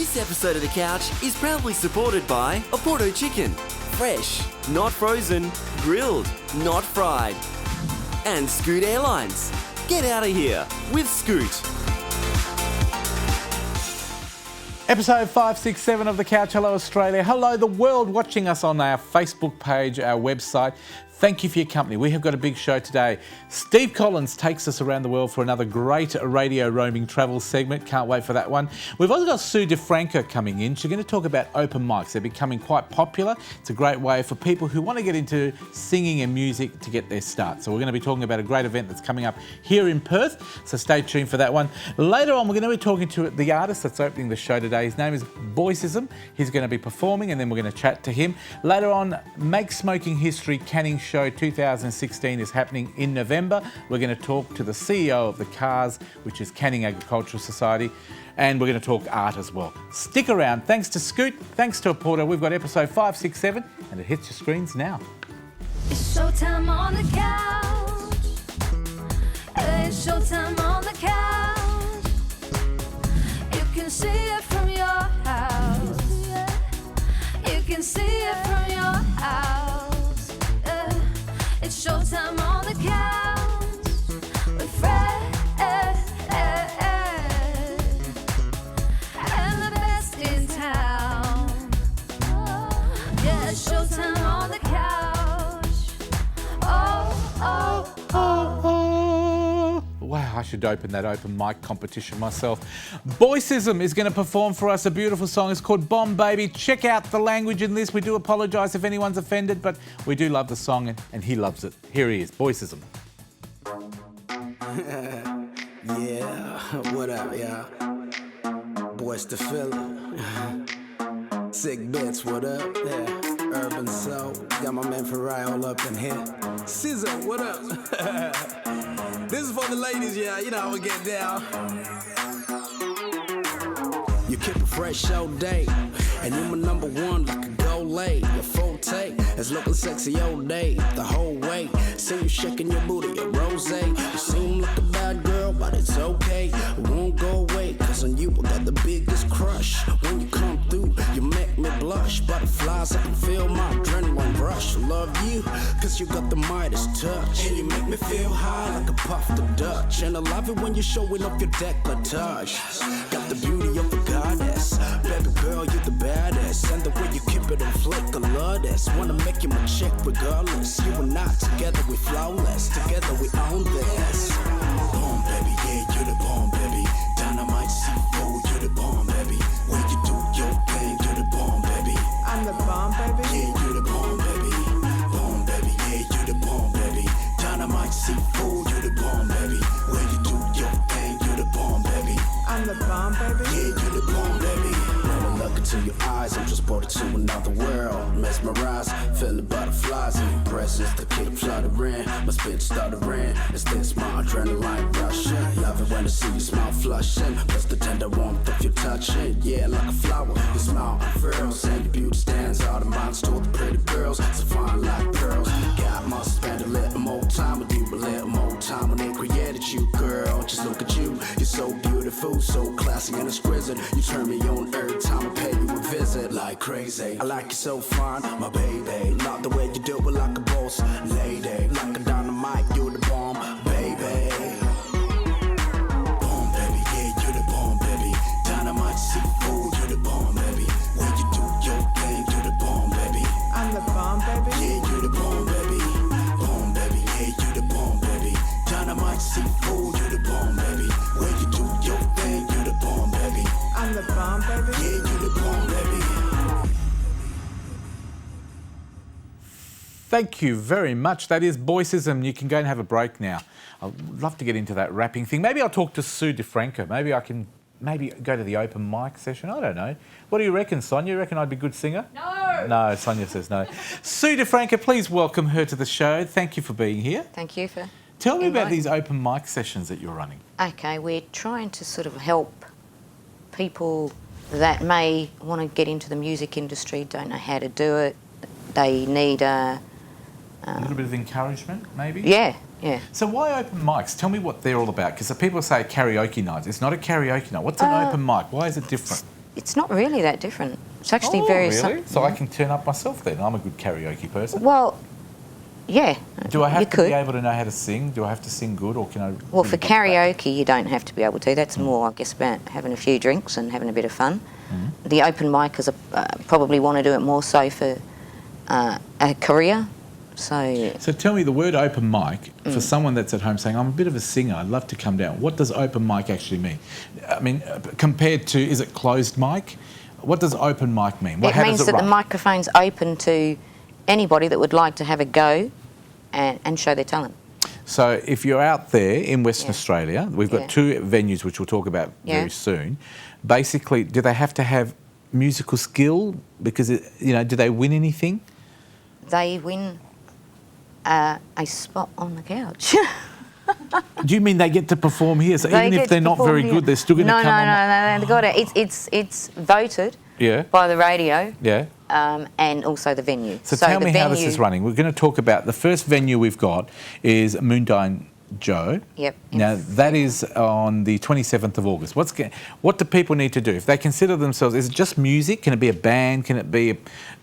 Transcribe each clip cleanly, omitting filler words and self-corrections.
This episode of The Couch is proudly supported by Oporto Chicken. Fresh, not frozen, grilled, not fried. And Scoot Airlines. Get out of here with Scoot. Episode 567 of The Couch. Hello Australia. Hello the world watching us on our Facebook page, our website. Thank you for your company. We have got a big show today. Steve Collins takes us around the world for another great radio roaming travel segment. Can't wait for that one. We've also got Sue DeFranco coming in. She's going to talk about open mics. They're becoming quite popular. It's a great way for people who want to get into singing and music to get their start. So we're going to be talking about a great event that's coming up here in Perth. So stay tuned for that one. Later on, we're going to be talking to the artist that's opening the show today. His name is Boyce. He's going to be performing and then we're going to chat to him. Later on, Make Smoking History Canning Show 2016 is happening in November. We're going to talk to the CEO of the CARS, which is Canning Agricultural Society, and we're going to talk art as well. Stick around. Thanks to Scoot, thanks to Oporto. We've got episode 567 and it hits your screens now. It's showtime on the couch. It's showtime on the couch. You can see it from your house. You can see it from your house. It's showtime on the couch with Fred and the best in town. Yeah, it's showtime on the couch. Oh. Wow, I should open that open mic competition myself. Boyceism is going to perform for us a beautiful song. It's called Bomb Baby. Check out the language in this. We do apologise if anyone's offended, but we do love the song and he loves it. Here he is, Boyceism. Yeah, what up, y'all? Boyce the Filler. Sick bits, what up? Yeah, Urban Soul. Got my man Ferrari all up in here. Scissor, what up? This is for the ladies, yeah, you know how we get down. You keep a fresh all day, and you're my number one like a gold lay. Your forte is looking sexy all day, the whole way. See you shaking your booty, your rosé. You seem like a bad girl, but it's okay. It won't go away, cause on you I got the biggest crush. When you come through, you make me blush. Butterflies, I can feel my adrenaline rush. I love you, cause you got the Midas touch. And you make me feel high like a puff the Dutch. And I love it when you're showing off your decolletage. Got the beauty of a goddess. Baby girl, you're the baddest. And the way you keep it on flick, I love this. Wanna make you my chick regardless. You and I together we flawless. Together we own this. Bomb baby, yeah, you're the bomb baby. Dynamite C4, you're the bomb baby. When you do your thing, you're the bomb baby. I'm the bomb baby. Yeah, you're the bomb baby. Bomb baby, yeah, you're the bomb baby. Dynamite C4, you're the bomb baby. When you do your thing, you're the bomb baby. I'm the bomb baby. Yeah, you're the bomb baby. When I look into your eyes, I'm transported to another world. Mesmerized, feeling butterflies in your presence. The kid fluttering, my spit stuttering. Is this my adrenaline rushing? Love it when I see you smile flushing. Plus the tender warmth of your touching. Yeah, like a flower, your smile unfurls. And your beauty stands out of minds to the pretty girls. So fine like pearls. God must spend a little more time with you. A little more time when they created you, girl. Just look at you, you're so beautiful. So classy and exquisite. You turn me on every time I pay you a visit. Like crazy, I like you so fine, my baby. Love the way you do it like a boss lady. Like a dynamite, you're the bomb, baby. Bomb baby, yeah, you're the bomb baby. Dynamite C4, you're the bomb baby. When you do your thing, you're the bomb baby. I'm the bomb baby. Yeah, you're the bomb baby. Bomb baby, yeah, you're the bomb baby. Dynamite C4, you're the bomb baby. When you do your thing, you're the bomb baby. I'm the bomb baby. Yeah, you're the bomb baby. Thank you very much. That is Boyceism. You can go and have a break now. I'd love to get into that rapping thing. Maybe I'll talk to Sue DeFranco. Maybe I can go to the open mic session. I don't know. What do you reckon, Sonia? You reckon I'd be a good singer? No. No, Sonia says no. Sue DeFranco, please welcome her to the show. Thank you for being here. Thank you for Tell me about inviting these open mic sessions that you're running. Okay, we're trying to sort of help people that may want to get into the music industry, don't know how to do it. They need A little bit of encouragement, maybe? Yeah. So why open mics? Tell me what they're all about, because the people say karaoke nights. It's not a karaoke night. What's an open mic? Why is it different? It's not really that different. It's actually Oh, very... really? So I can turn up myself then. I'm a good karaoke person. Well, yeah. Do I have you to could. be able to know how to sing? Do I have to sing good, or can I? Well, really for get back? karaoke, you don't have to be able to. That's more, I guess, about having a few drinks and having a bit of fun. The open micers probably want to do it more so for a career. So So tell me, the word open mic, for someone that's at home saying, I'm a bit of a singer, I'd love to come down, what does open mic actually mean? I mean, compared to, is it closed mic? What does open mic mean? it How means does it that the run? microphone's open to anybody that would like to have a go and show their talent. So if you're out there in Western Yeah. Australia, we've got Yeah. 2 venues which we'll talk about Yeah. very soon. Basically, do they have to have musical skill? Because, do they win anything? They win a spot on the couch. Do you mean they get to perform here? So They even get if they're to not perform very here. good, they're still going to no, come on? No, they got it. It's voted Yeah, by the radio yeah. and also the venue. So tell the me how this venue- is running. We're going to talk about the first venue we've got is Moondine Joe. Yep. Now that is on the 27th of August. What do people need to do if they consider themselves? Is it just music? Can it be a band? Can it be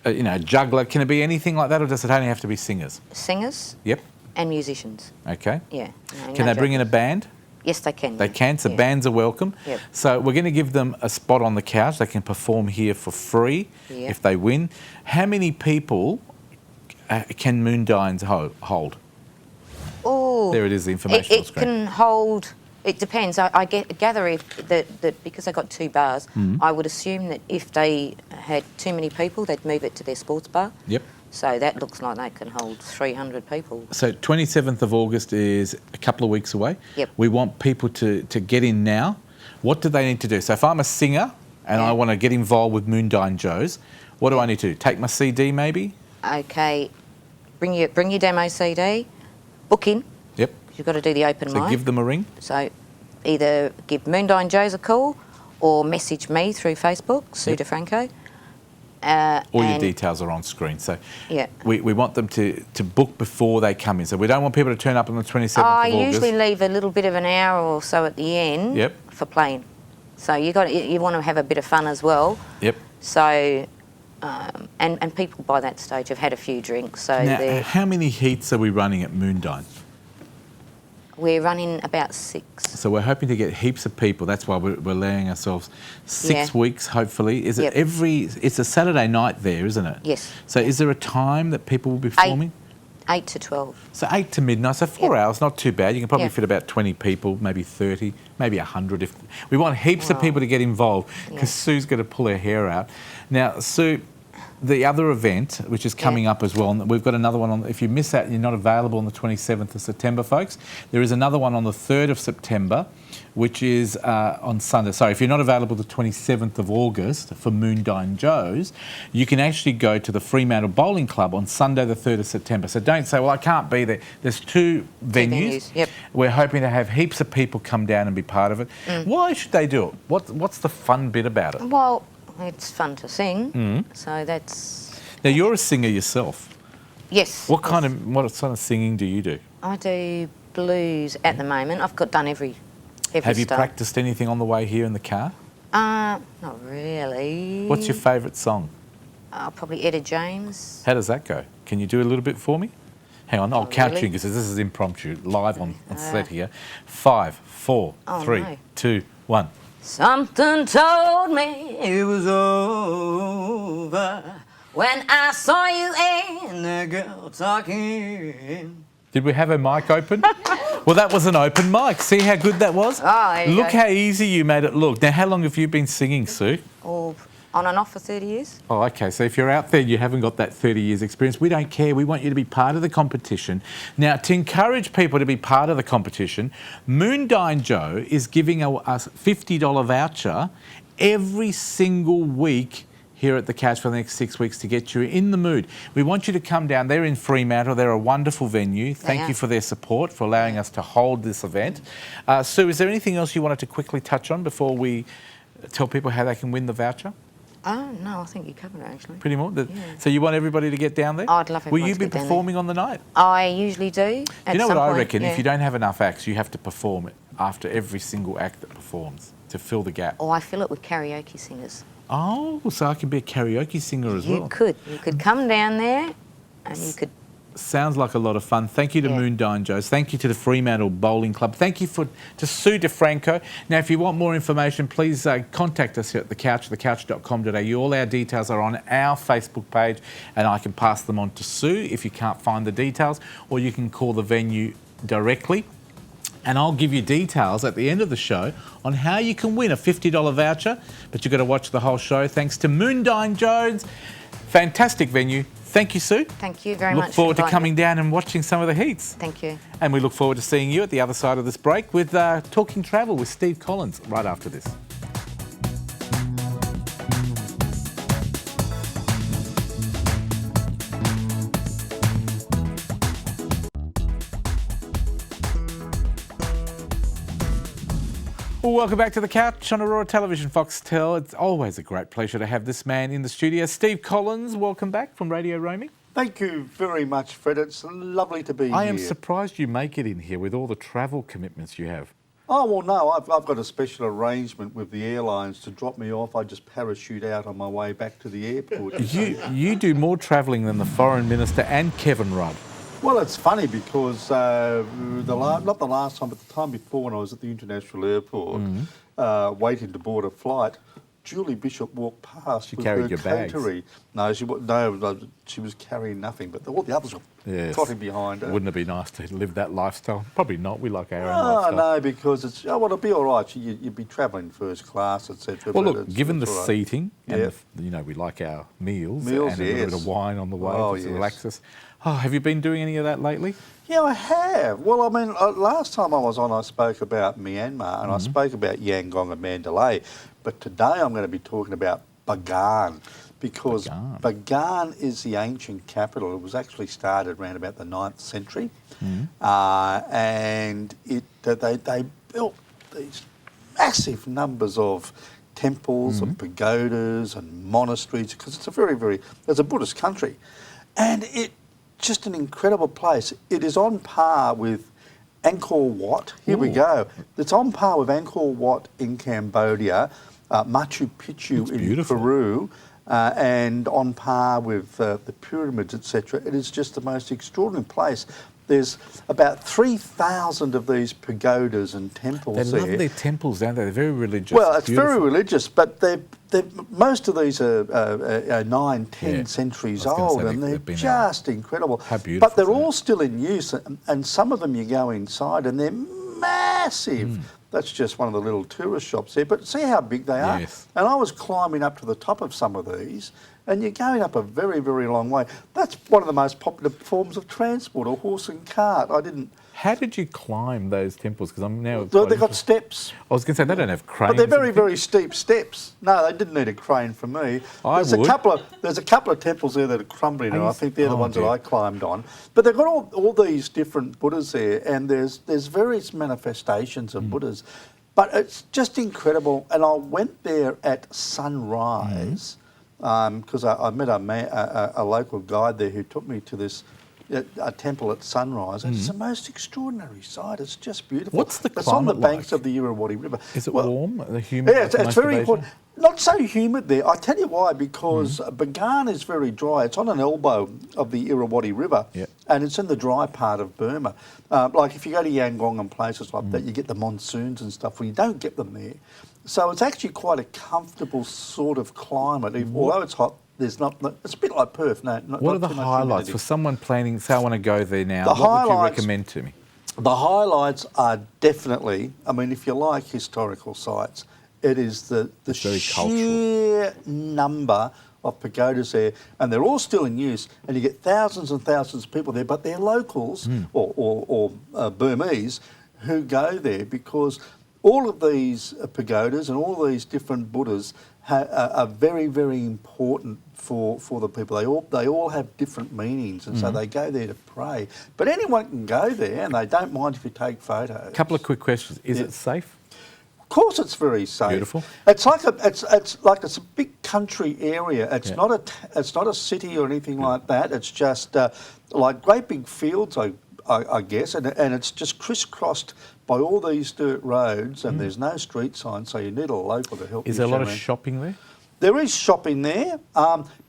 a juggler? Can it be anything like that, or does it only have to be singers? Singers Yep. and musicians. Okay. Yeah. Can they bring in a band? Yes, they can. They can, so yeah. bands are welcome. Yep. So we're going to give them a spot on the couch. They can perform here for free Yep. if they win. How many people can Moondines hold? Oh, There it is, the informational it screen. can hold. It depends. I gather if that because they got 2 bars, Mm. I would assume that if they had too many people, they'd move it to their sports bar. Yep. So that looks like they can hold 300 people. So 27th of August is a couple of weeks away. Yep. We want people to get in now. What do they need to do? So if I'm a singer and Yeah. I want to get involved with Moondine Joe's, what do I need to do? Take my CD maybe? Okay, bring your demo CD, book in. Yep. You've got to do the open So mic. give them a ring. So either give Moondine Joe's a call or message me through Facebook, Sue Yep. DeFranco. All your and- details are on screen. So Yeah. we want them to book before they come in. So we don't want people to turn up on the 27th I of August. usually leave a little bit of an hour or so at the end Yep. for playing. So you want to have a bit of fun as well. Yep. So and people by that stage have had a few drinks. So Now, how many heats are we running at Moondine? we're running about 6. So we're hoping to get heaps of people. That's why we're allowing ourselves 6 Yeah. weeks, hopefully. Is it Yep. it's a Saturday night there, isn't it? Yes. So is there a time that people will be performing? 8 to 12. So 8 to midnight, so 4 Yep. hours, not too bad. You can probably Yep. fit about 20 people, maybe 30, maybe 100. If we want heaps of Wow. people to get involved, because Yeah. Sue's going to pull her hair out. Now, Sue, the other event, which is coming up as well, and we've got another one on. If you miss out and you're not available on the 27th of September, folks, there is another one on the 3rd of September, which is on Sunday. Sorry, if you're not available the 27th of August for Moondine Joe's, you can actually go to the Fremantle Bowling Club on Sunday the 3rd of September. So don't say, well, I can't be there. There's 2 venues. Yep. We're hoping to have heaps of people come down and be part of it. Why should they do it? What's the fun bit about it? Well, it's fun to sing. Mm. So that's... Now, you're a singer yourself. Yes. What yes. kind of singing do you do? I do blues at the moment. I've done every Have you style. practiced anything on the way here in the car? Not really. What's your favourite song? Probably Etta James. How does that go? Can you do a little bit for me? Hang on, I'll Oh, count really? you because this is impromptu, live on set here. 5, 4, Oh, 3, no. 2, 1. Something told me it was over when I saw you and the girl talking. Did we have a mic open? Well, that was an open mic. See how good that was? there you Look go. how easy you made it look. Now, how long have you been singing, Sue? Or on and off for 30 years. Oh, okay. So if you're out there, you haven't got that 30 years experience. We don't care. We want you to be part of the competition. Now, to encourage people to be part of the competition, Moondine Joe is giving us $50 voucher every single week here at the Couch for the next 6 weeks to get you in the mood. We want you to come down. They're in Fremantle. They're a wonderful venue. Thank you for their support, for allowing us to hold this event. Sue, is there anything else you wanted to quickly touch on before we tell people how they can win the voucher? Oh, no, I think you covered it actually. Pretty much. Yeah. So you want everybody to get down there? I'd love Will everyone you to be get down there. performing on the night? I usually do. At You know some what I point, reckon? yeah. If you don't have enough acts, you have to perform it after every single act that performs to fill the gap. Or I fill it with karaoke singers. Oh, so I can be a karaoke singer as well. You could come down there and you could. Sounds like a lot of fun. Thank you to Yeah. Moondine Joes. Thank you to the Fremantle Bowling Club. Thank you to Sue DeFranco. Now, if you want more information, please contact us here at The Couch, thecouch.com.au. All our details are on our Facebook page, and I can pass them on to Sue if you can't find the details, or you can call the venue directly. And I'll give you details at the end of the show on how you can win a $50 voucher, but you've got to watch the whole show. Thanks to Moondine Jones. Fantastic venue. Thank you, Sue. Thank you very much. Look forward to for inviting coming me. down and watching some of the heats. Thank you. And we look forward to seeing you at the other side of this break with Talking Travel with Steve Collins right after this. Well, welcome back to The Couch on Aurora Television Foxtel. It's always a great pleasure to have this man in the studio. Steve Collins, welcome back from Radio Roaming. Thank you very much, Fred. It's lovely to be here. I am surprised you make it in here with all the travel commitments you have. Oh, well, no, I've got a special arrangement with the airlines to drop me off. I just parachute out on my way back to the airport. You do more travelling than the Foreign Minister and Kevin Rudd. Well, it's funny because not the last time, but the time before when I was at the international airport waiting to board a flight, Julie Bishop walked past She with carried her your bags. coterie. No, she was carrying nothing, but all the others were Yes. trotting behind her. Wouldn't it be nice to live that lifestyle? Probably not. We like our own Oh, lifestyle. no, because it's, it'll be all right. You'd be travelling first class, etc. Well, look, given the all right. seating, and Yeah. we like our meals, Meals, and a little bit yes. of wine on the way Oh, just to yes. relax us. Oh, have you been doing any of that lately? Yeah, I have. Well, I mean, last time I was on, I spoke about Myanmar and I spoke about Yangon and Mandalay. But today I'm going to be talking about Bagan, because Bagan is the ancient capital. It was actually started around about the 9th century, and they built these massive numbers of temples and pagodas and monasteries, because it's it's a Buddhist country, and it just an incredible place. It is on par with Angkor Wat. Here we go. It's on par with Angkor Wat in Cambodia, Machu Picchu in Peru, and on par with the pyramids, etc. It is just the most extraordinary place. There's about 3,000 of these pagodas and temples They there. love their temples, don't they? They're very religious. Well, it's very beautiful. religious, but most of these are 9, 10 Yeah. centuries I was gonna old, say and they've they're been just incredible. How beautiful But they're is that? all still in use, and some of them you go inside and they're massive. That's just one of the little tourist shops there, but see how big they are? Yes. And I was climbing up to the top of some of these, and you're going up a very, very long way. That's one of the most popular forms of transport, a horse and cart. How did you climb those temples? Because I'm now. They've quite got steps. I was going to say they don't have cranes. But they're very, and very steep steps. No, they didn't need a crane from me. I There's would. a couple of temples there that are crumbling, and I think they're the ones that dear. I climbed on. But they've got all these different Buddhas there, and there's various manifestations of Buddhas. But it's just incredible. And I went there at sunrise because I met a local guide there who took me to this a temple at sunrise. And it's the most extraordinary sight. It's just beautiful. What's the It's on the climate banks like? of the Irrawaddy River. Is it Well, warm? The humid? yeah, like most it's of very Asia? important. Not so humid there. I tell you why, because Bagan is very dry. It's on an elbow of the Irrawaddy River, Yep. and it's in the dry part of Burma. Like if you go to Yangon and places like that, you get the monsoons and stuff. Well, you don't get them there. So it's actually quite a comfortable sort of climate. Although it's hot, there's not. It's a bit like Perth. No, not, What not are the too much highlights humidity. for someone planning? Say I want to go there now. The what would you highlights- recommend to me? The highlights are definitely, I mean, if you like historical sites, it is the very sheer number of pagodas there, and they're all still in use, and you get thousands and thousands of people there, but they're locals or Burmese who go there because all of these pagodas and all these different Buddhas are very, very important for the people. They all have different meanings, and so they go there to pray. But anyone can go there, and they don't mind if you take photos. A couple of quick questions. Is it safe? Of course, it's very safe. Beautiful. It's like it's a big country area. It's not a city or anything like that. It's just like great big fields, I guess, and it's just crisscrossed by all these dirt roads, and there's no street signs, so you need a local to help you. Is there a lot of around. shopping there? There is shopping there,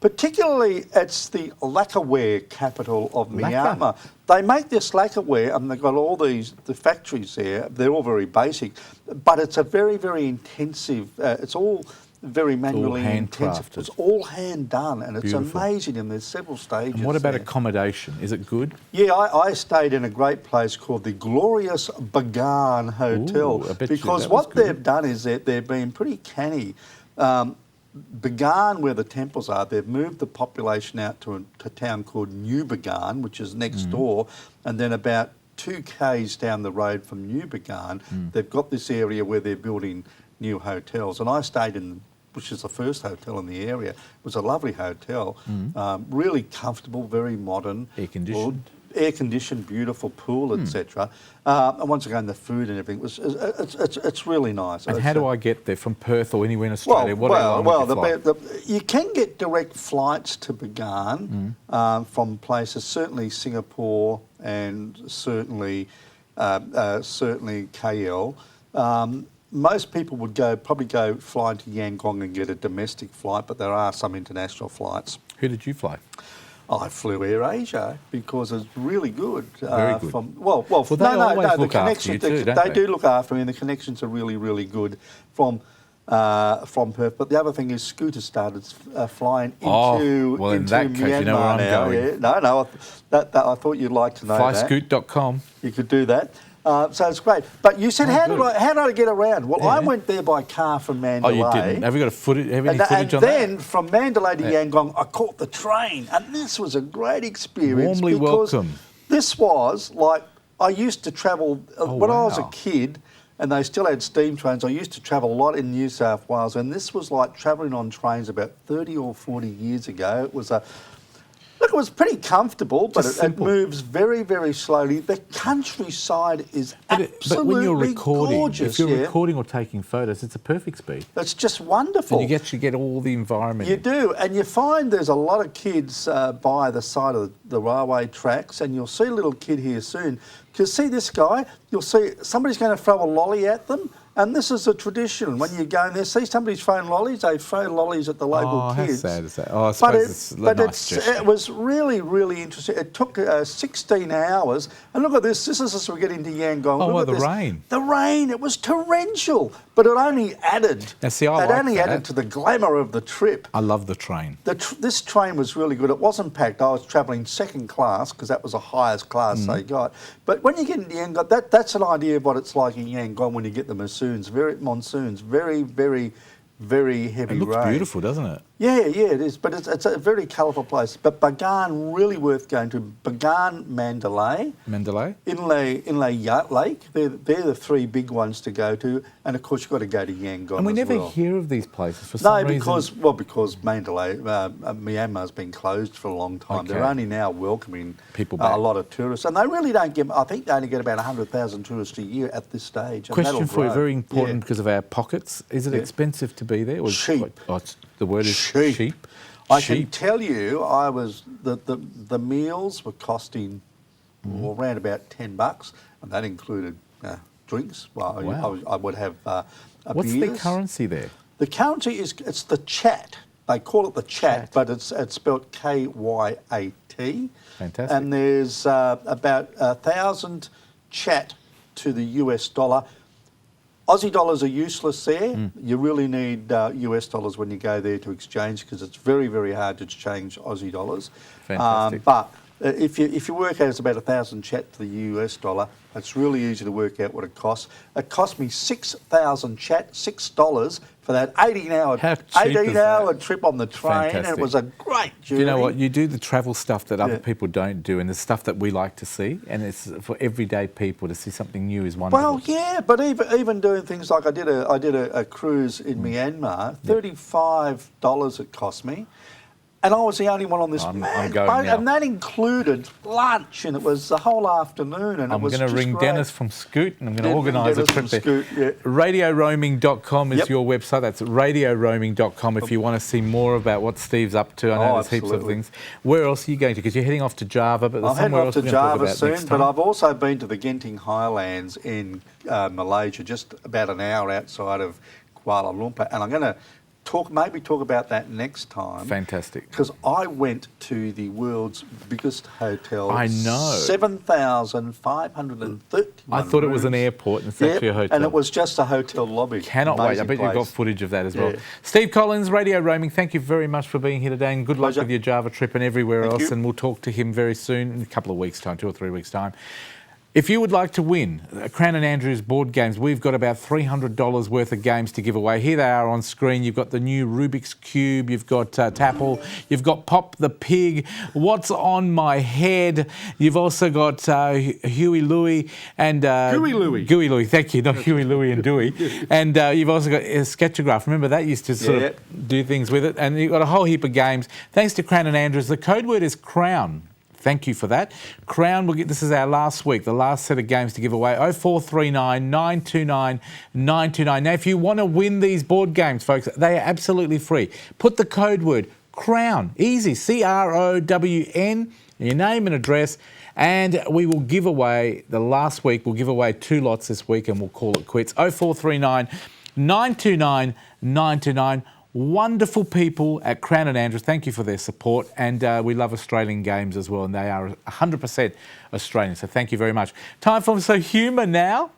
particularly it's the lacquerware capital of Myanmar. They make this lacquerware and they've got all the factories there. They're all very basic, but it's a very, very intensive, it's all very manually intensive. handcrafted. It's all hand done and it's Beautiful. amazing and there's several stages. And what about there. accommodation? Is it good? Yeah, I stayed in a great place called the Glorious Bagan Hotel Ooh, I bet you because that was what good. they've done is that they've been pretty canny. Bagan, where the temples are, they've moved the population out to a town called New Bagan, which is next door, and then about 2 k's down the road from New Bagan, they've got this area where they're building new hotels. And I stayed in, which is the first hotel in the area. It was a lovely hotel, really comfortable, very modern. Air-conditioned. Air-conditioned, beautiful pool, etc. And once again, the food and everything it's really nice. And how do I get there from Perth or anywhere in Australia? You can get direct flights to Bagan from places, certainly Singapore and certainly KL. Most people would probably go flying to Yangon and get a domestic flight, but there are some international flights. Who did you fly? I flew AirAsia because it's really good. Very good. They always look after you too, don't they do look after me, and the connections are really, really good from Perth. But the other thing is, Scooter started flying into in that case, Myanmar you know where I'm now. going. Yeah. No, I thought you'd like to know that. Flyscoot.com. You could do that. So it's great. But you said, how good. did I get around? Well, I went there by car from Mandalay. Oh, you didn't? Have you got any footage on And that? then from Mandalay to Yangon, I caught the train. And this was a great experience. Warmly because welcome. This was like, I used to travel, when I was a wow. kid, and they still had steam trains, I used to travel a lot in New South Wales. And this was like travelling on trains about 30 or 40 years ago. It was it was pretty comfortable, but it moves very, very slowly. The countryside is absolutely but when you're recording, gorgeous. if you're recording or taking photos, it's a perfect speed. It's just wonderful. And you actually get all the environment. You do, and you find there's a lot of kids by the side of the railway tracks, and you'll see a little kid here soon. Because see this guy, you'll see somebody's going to throw a lolly at them. And this is a tradition. When you go in there, see somebody's throwing lollies, they throw lollies at the local kids. How sad is that? Oh, I suppose it's a nice gesture. It was really, really interesting. It took 16 hours. And look at this. This is as we get into Yangon. Oh, look the at this. rain. The rain. It was torrential. But it only added. Now, see, I like added to the glamour of the trip. I love the train. This train was really good. It wasn't packed. I was travelling second class because that was the highest class they got. But when you get into Yangon, that's an idea of what it's like in Yangon when you get the monsoons. Very, very, very heavy rain. It looks beautiful, doesn't it? Yeah, it is. But it's a very colourful place. But Bagan, really worth going to. Bagan, Mandalay. Mandalay? Inlay Lake. They're the 3 big ones to go to. And of course, you've got to go to Yangon And we as never well. hear of these places for some reason. Because Mandalay, Myanmar's been closed for a long time. Okay. They're only now welcoming People back. a lot of tourists. And they really don't get, I think they only get about 100,000 tourists a year at this stage. And Question that'll for you, grow. very important Yeah. because of our pockets. Is it expensive to be there? Or Cheap. The word is cheap. I can tell you, the meals were costing around about $10, and that included drinks. Well, Wow. I would have What's beers. the currency there? The currency it's the chat. They call it the chat. But it's spelled KYAT. Fantastic. And there's about 1,000 chat to the US dollar. Aussie dollars are useless there. You really need US dollars when you go there to exchange because it's very, very hard to exchange Aussie dollars. Fantastic. But if you work out it's about 1,000 chat to the US dollar, it's really easy to work out what it costs. It cost me 6,000 chat, $6 for that 18-hour trip on the train. Fantastic. And it was a great journey. Do you know what? You do the travel stuff that other people don't do and the stuff that we like to see. And it's for everyday people to see something new is wonderful. Well, yeah, but even doing things like I did a cruise in Myanmar, $35 it cost me. And I was the only one on this I'm boat, going now. and that included lunch, and it was the whole afternoon, and I'm it was going to ring great. Dennis from Scoot and I'm going to Ring organise a Dennis trip from there. Scoot, yeah. RadioRoaming.com is Yep. your website. That's RadioRoaming.com if you want to see more about what Steve's up to. I know there's heaps of absolutely. things. Where else are you going to? Because you're heading off to Java, but there's I'm heading somewhere off else to we're going to talk Java about soon, next but time. I've also been to the Genting Highlands in Malaysia, just about an hour outside of Kuala Lumpur, and I'm going to maybe talk about that next time. Fantastic. Because I went to the world's biggest hotel. I know. 7,531 I thought it was an rooms. airport and it's Yep, actually a hotel. and it was just a hotel lobby. Cannot wait. I Amazing bet you've got place. footage of that as well. Yeah. Steve Collins, Radio Roaming, thank you very much for being here today and good luck Pleasure. with your Java trip and everywhere Thank else. you. And we'll talk to him very soon, in a couple of weeks' time, 2 or 3 weeks' time. If you would like to win Crown and Andrews board games, we've got about $300 worth of games to give away. Here they are on screen. You've got the new Rubik's Cube, you've got Tapple, you've got Pop the Pig, What's on My Head, you've also got Huey Louie and... Gooey Louie. Gooey Louie, thank you, not Huey Louie and Dewey. And you've also got Sketchograph. Remember that used to sort of do things with it. And you've got a whole heap of games. Thanks to Crown and Andrews. The code word is Crown. Thank you for that. Crown, this is our last week, the last set of games to give away. 0439 929 929. Now, if you want to win these board games, folks, they are absolutely free. Put the code word Crown, easy, CROWN, your name and address, and we will give away, the last week, we'll give away 2 lots this week and we'll call it quits. 0439 929 929. Wonderful people at Crown and Andrews. Thank you for their support. And we love Australian games as well. And they are 100% Australian. So thank you very much. Time for some humour now.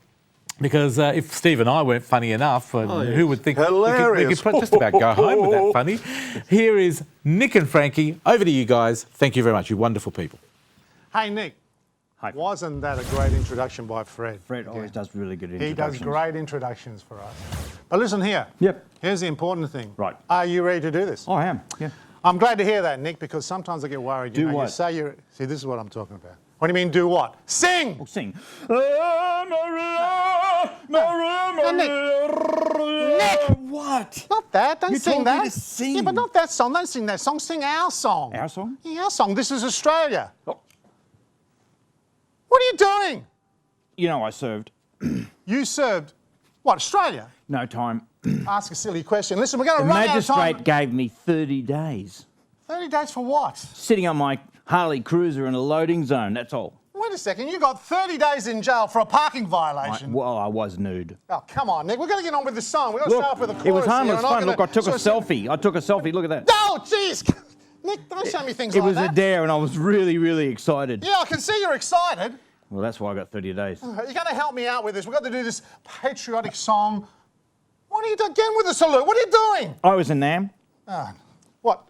Because if Steve and I weren't funny enough, who would think Hilarious. we could just about go home with that funny? Here is Nick and Frankie. Over to you guys. Thank you very much, you wonderful people. Hey, Nick. Hi. Wasn't that a great introduction by Fred? Fred always does really good He introductions. does great introductions for us. But listen here. Yep. Here's the important thing. Right. Are you ready to do this? Oh, I am. Yeah. I'm glad to hear that, Nick, because sometimes I get worried. Do You what? say you're... See, this is what I'm talking about. What do you mean, do what? Sing! We'll sing. Nick! What? Not that. Don't You sing told me that. to sing. Yeah, but not that song. Don't sing that song. Sing our song. Our song? Yeah, our song. This is Australia. Oh. What are you doing? You know I served. You served... What, Australia? No time. Ask a silly question. Listen, we're going to The run out of time. magistrate gave me 30 days. 30 days for what? Sitting on my Harley Cruiser in a loading zone, that's all. Wait a second, you got 30 days in jail for a parking violation. Well, I was nude. Oh, come on, Nick. We're going to get on with the song. We've got to start off with a chorus. It was here, harmless and I'm fun. gonna- Look, I took a so- selfie. I took a selfie. Look at that. No, jeez. Nick, don't show me things It like was that. a dare and I was really, really excited. Yeah, I can see you're excited. Well, that's why I got 30 days. You're going to help me out with this. We've got to do this patriotic song. What are you doing again with the salute? What are you doing? I was in Nam. What,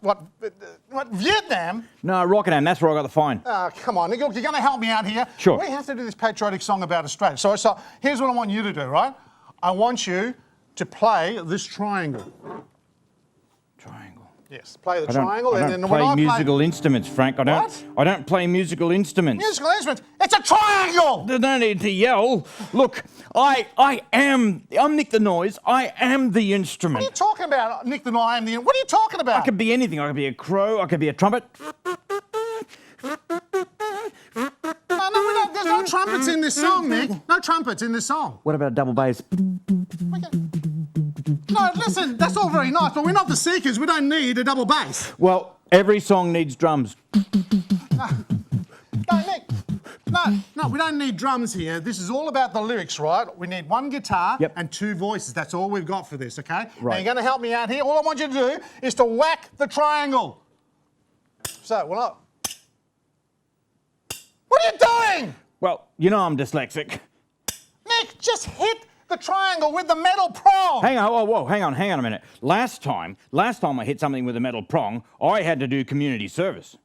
Vietnam? No, Rockingham. That's where I got the fine. Oh, come on, Nick. Look, you're going to help me out here. Sure. We have to do this patriotic song about Australia. So here's what I want you to do, right? I want you to play this triangle. Triangle. Yes, play the I don't, triangle. I don't and then play when I musical instruments, Frank. I don't play musical instruments. musical instruments. It's a triangle. There's no need to yell. Look, I'm Nick the Noise. I am the What instrument. are you talking about, Nick the Noise? I am the. What are you talking about? I could be anything. I could be a crow. I could be a trumpet. No, there's no trumpets in this song, Nick. No trumpets in this song. What about a double bass? No, listen, that's all very nice, but we're not the Seekers. We don't need a double bass. Well, every song needs drums. No, Nick. No, we don't need drums here. This is all about the lyrics, right? We need one guitar and 2 voices. That's all we've got for this, okay? Now, Right. you're going to help me out here. All I want you to do is to whack the triangle. So, what are you doing? Well, you know I'm dyslexic. Nick, just hit the triangle with the metal prong. Hang on, whoa, hang on a minute. Last time I hit something with a metal prong, I had to do community service.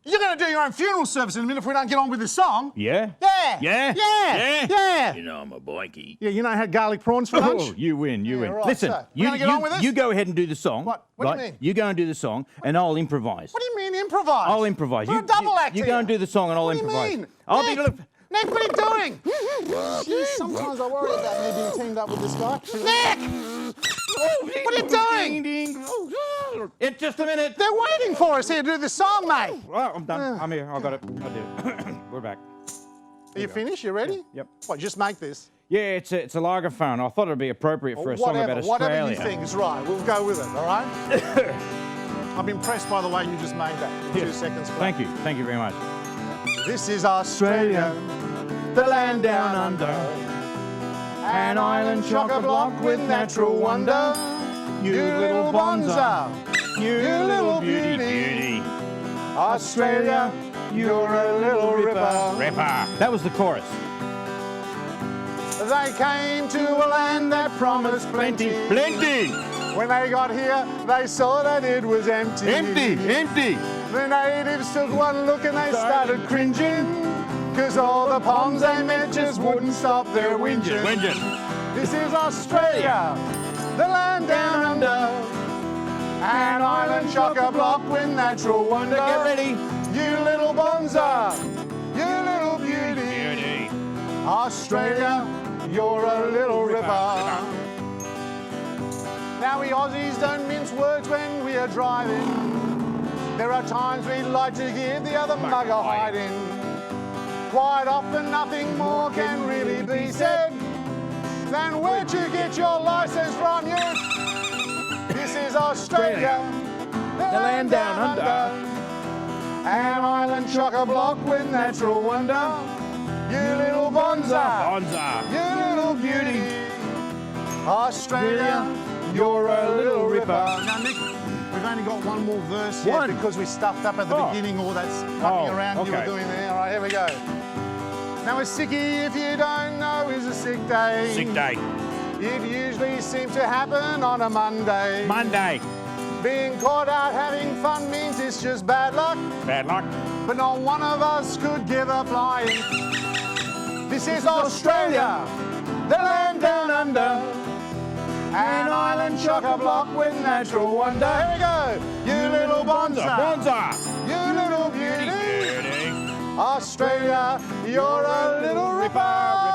You're going to do your own funeral service in a minute if we don't get on with this song. Yeah? Yeah. Yeah? Yeah. Yeah. You know I'm a bikey. Yeah, you know, I had garlic prawns for lunch. Oh, you win. right, Listen, so, we're gonna get on with this? you go ahead and do the song. What do you mean? You go and do the song, and I'll improvise. What do you mean improvise? I'll improvise. We're a double act You here. go and do the song, and I'll What do you improvise. mean? I'll Nick, be look. Nick, what are you doing? Jeez, sometimes I worry about me being teamed up with this guy. Nick! What are you doing? Ding, ding. In just a minute. They're waiting for us here to do this song, mate. Well, I'm done. I'm here. I got it. I did. We're back. Are you finished? You ready? Yep. What, just make this? Yeah, it's a lagerphone. I thought it'd be appropriate for a song about Australia. Whatever you think is right, we'll go with it, all right? I'm impressed by the way you just made that. 2 seconds flat. Thank you. Thank you very much. This is Australia, The land down under. an island chock-a-block with natural wonder. You little bonza. You little beauty. Australia, you're a little ripper. Ripper. That was the chorus. They came to a land that promised plenty. Plenty. When they got here, they saw that it was empty. Empty. The natives took one look and they started cringing, 'cause all the palms they met just wouldn't stop their whinging. This is Australia, the land down under, an island chock-a-block with natural wonder. Get ready. You little bonza, you little beauty. Australia, you're a little ripper. Now we Aussies don't mince words when we are driving. There are times we'd like to give the other mug a hiding. Quite often nothing more can really be said than where'd you get your license from, you? This is Australia, the land down under, an island chock-a-block with natural wonder. You little bonza, you little beauty. Australia, you're a little ripper. Now, Nick, we've only got one more verse yet because we stuffed up at the beginning all that fucking around you were doing there. All right, here we go. Now, a sickie, if you don't know, is a sick day. Sick day. It usually seems to happen on a Monday. Being caught out having fun means it's just bad luck. But not one of us could give a flying. This is Australia, the land down under, an island chock-a-block with natural wonder. Here we go. You little bonza. You little beauty. Australia, you're a little ripper.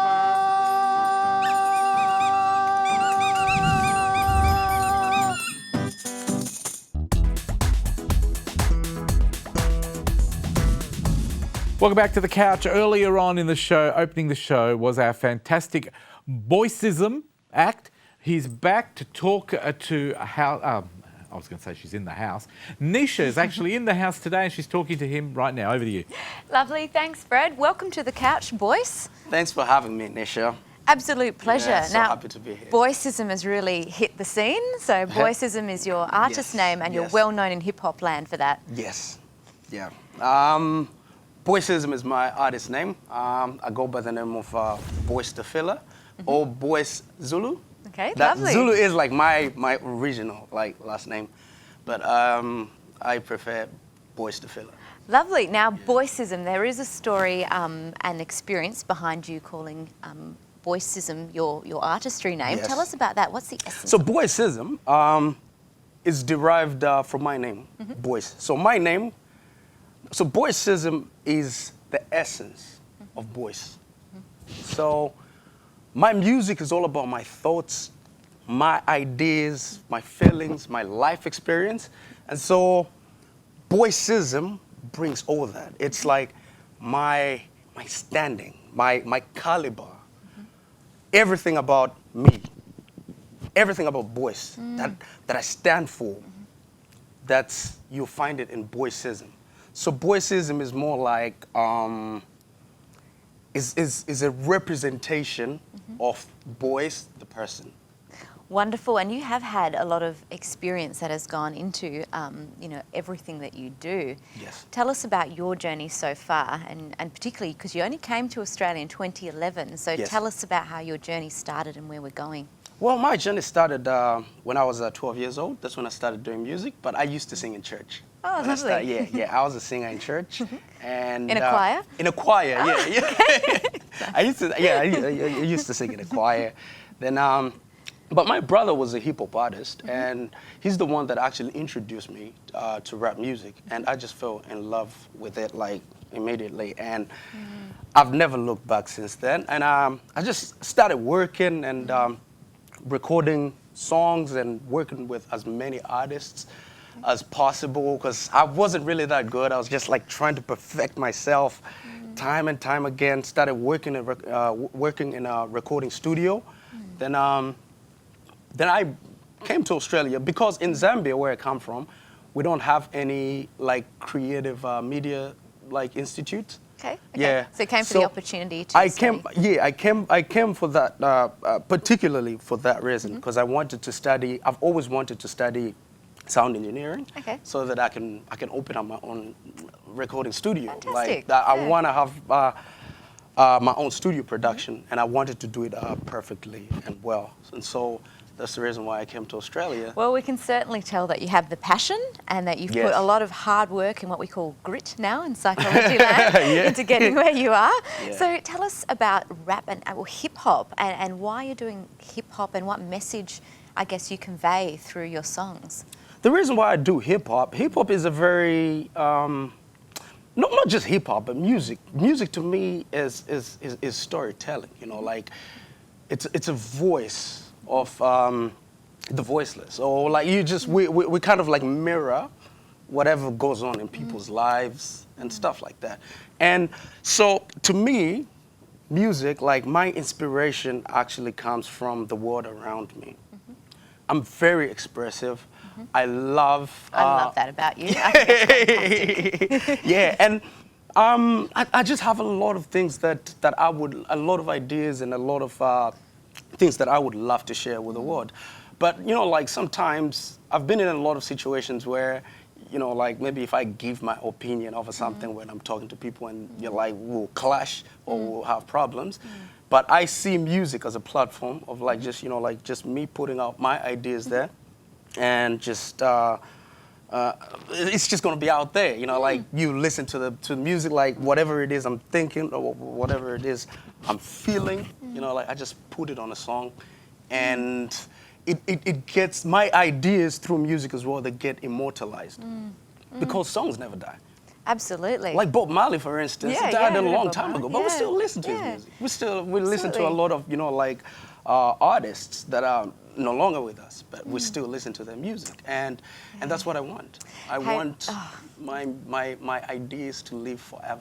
Welcome back to the couch. Earlier on in the show, opening the show, was our fantastic Boyceism act. He's back to talk to how. I was going to say she's in the house. Nisha is actually in the house today and she's talking to him right now. Over to you. Lovely. Thanks, Fred. Welcome to the couch, Boyce. Thanks for having me, Nisha. Absolute pleasure. Yeah, so now, happy to be here. Boyceism has really hit the scene. So Boyceism is your artist name and you're well known in hip-hop land for that. Yes. Yeah. Boyceism is my artist name. I go by the name of Boyce the Filler or Boyce Zulu. Okay, that lovely. Zulu is like my original last name, but I prefer Boyce the Filler. Lovely. Now, Boyceism, there is a story and experience behind you calling Boyceism your artistry name. Yes. Tell us about that. What's the essence? So Boyceism is derived from my name, Boyce. So my name, so Boyceism is the essence of Boyce. So my music is all about my thoughts, my ideas, my feelings, my life experience. And so Boyceism brings all that. It's like my standing, my caliber, everything about me, everything about Boyce that I stand for, that's, you'll find it in Boyceism. So Boyceism is more like, is a representation of Boyce, the person. Wonderful, and you have had a lot of experience that has gone into, everything that you do. Yes. Tell us about your journey so far, and particularly because you only came to Australia in 2011. So Yes. tell us about how your journey started and where we're going. Well, my journey started when I was 12 years old. That's when I started doing music, but I used to sing in church. Oh, lovely. I was a singer in church. And in a choir? In a choir, yeah. I used to sing in a choir. Then, but my brother was a hip hop artist, and he's the one that actually introduced me to rap music, and I just fell in love with it like immediately, and I've never looked back since then. And I just started working and recording songs and working with as many artists as possible, because I wasn't really that good. I was just like trying to perfect myself time and time again. Started working in a recording studio. Then I came to Australia because in Zambia, where I come from, we don't have any like creative media like institutes. Okay. Yeah. So you came for the opportunity to I study. came for that, particularly for that reason, because I wanted to study. I've always wanted to study sound engineering, so that I can open up my own recording studio. Fantastic. Like I want to have my own studio production, and I wanted to do it perfectly and well. And so that's the reason why I came to Australia. Well, we can certainly tell that you have the passion and that you've put a lot of hard work and what we call grit now in psychology land into getting where you are. So tell us about rap and hip hop and why you're doing hip hop and what message, I guess, you convey through your songs. The reason why I do hip hop is a very not just hip hop, but music. Music to me is storytelling. You know, like it's a voice of the voiceless, or like we kind of like mirror whatever goes on in people's lives and stuff like that. And so to me, music, like my inspiration actually comes from the world around me. I'm very expressive. I love that about you. I think that's fantastic. Yeah, and I just have a lot of things a lot of ideas and a lot of things that I would love to share with the world. But, you know, like sometimes I've been in a lot of situations where, you know, like maybe if I give my opinion over something when I'm talking to people and you're like, we'll clash or we'll have problems. But I see music as a platform of like just, you know, like just me putting out my ideas there and just, it's just going to be out there, you know, like you listen to the music, like whatever it is I'm thinking or whatever it is I'm feeling, you know, like I just put it on a song and it gets my ideas through music as well that get immortalized because songs never die. Absolutely. Like Bob Marley, for instance, he died a long time ago, but we still listen to his music. We listen to a lot of, you know, like artists that are no longer with us, but we still listen to their music, and that's what I want. I want my ideas to live forever.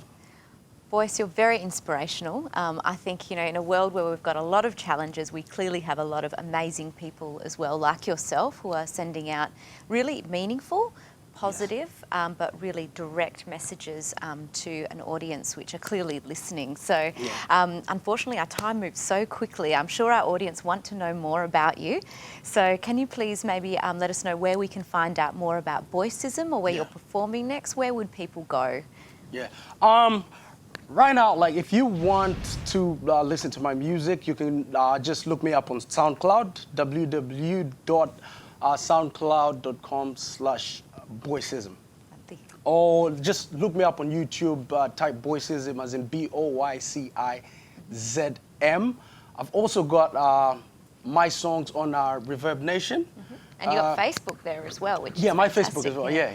Boyce, you're very inspirational. I think, you know, in a world where we've got a lot of challenges, we clearly have a lot of amazing people as well, like yourself, who are sending out really meaningful, positive, but really direct messages to an audience which are clearly listening. So unfortunately our time moves so quickly. I'm sure our audience want to know more about you. So can you please maybe let us know where we can find out more about Boycism or where you're performing next? Where would people go? Yeah. Right now, like if you want to listen to my music, you can just look me up on SoundCloud, www.soundcloud.com/Boycism. Or just look me up on YouTube, type Boycism as in BOYCIZM. I've also got my songs on Reverb Nation. And you got Facebook there as well, which is my fantastic. Facebook as well, yeah.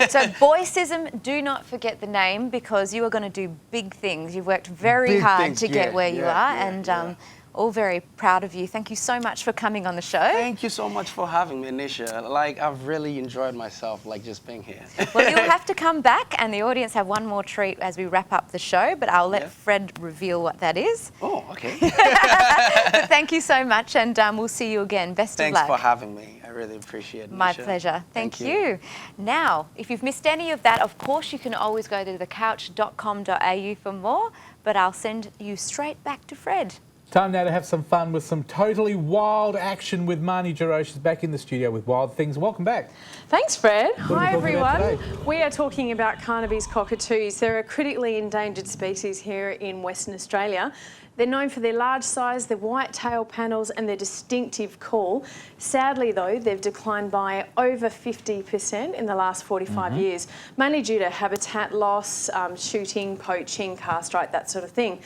So Boycism, do not forget the name because you are going to do big things. You've worked very hard to get where you are and all very proud of you. Thank you so much for coming on the show. Thank you so much for having me, Nisha. Like, I've really enjoyed myself, like, just being here. Well, you'll have to come back, and the audience have one more treat as we wrap up the show, but I'll let Fred reveal what that is. Oh, okay. But thank you so much, and we'll see you again. Best of luck. Thanks for having me. I really appreciate it, My Nisha. pleasure. Thank you. Now, if you've missed any of that, of course, you can always go to thecouch.com.au for more, but I'll send you straight back to Fred. Time now to have some fun with some totally wild action with Marnie Jarosh is back in the studio with Wild Things. Welcome back. Thanks, Fred. What are we Hi, talking about everyone. today? We are talking about Carnaby's cockatoos. They're a critically endangered species here in Western Australia. They're known for their large size, their white tail panels and their distinctive call. Sadly, though, they've declined by over 50% in the last 45 years, mainly due to habitat loss, shooting, poaching, castrite, that sort of thing.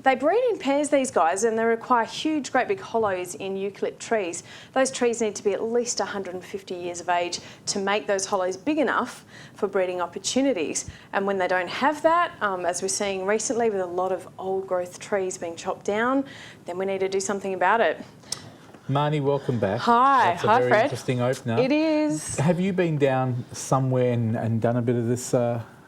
They breed in pairs, these guys, and they require huge, great big hollows in eucalypt trees. Those trees need to be at least 150 years of age to make those hollows big enough for breeding opportunities. And when they don't have that, as we're seeing recently with a lot of old growth trees being chopped down, then we need to do something about it. Marnie, welcome back. Hi. That's a Hi, very Fred. interesting opener. It is. Have you been down somewhere and done a bit of this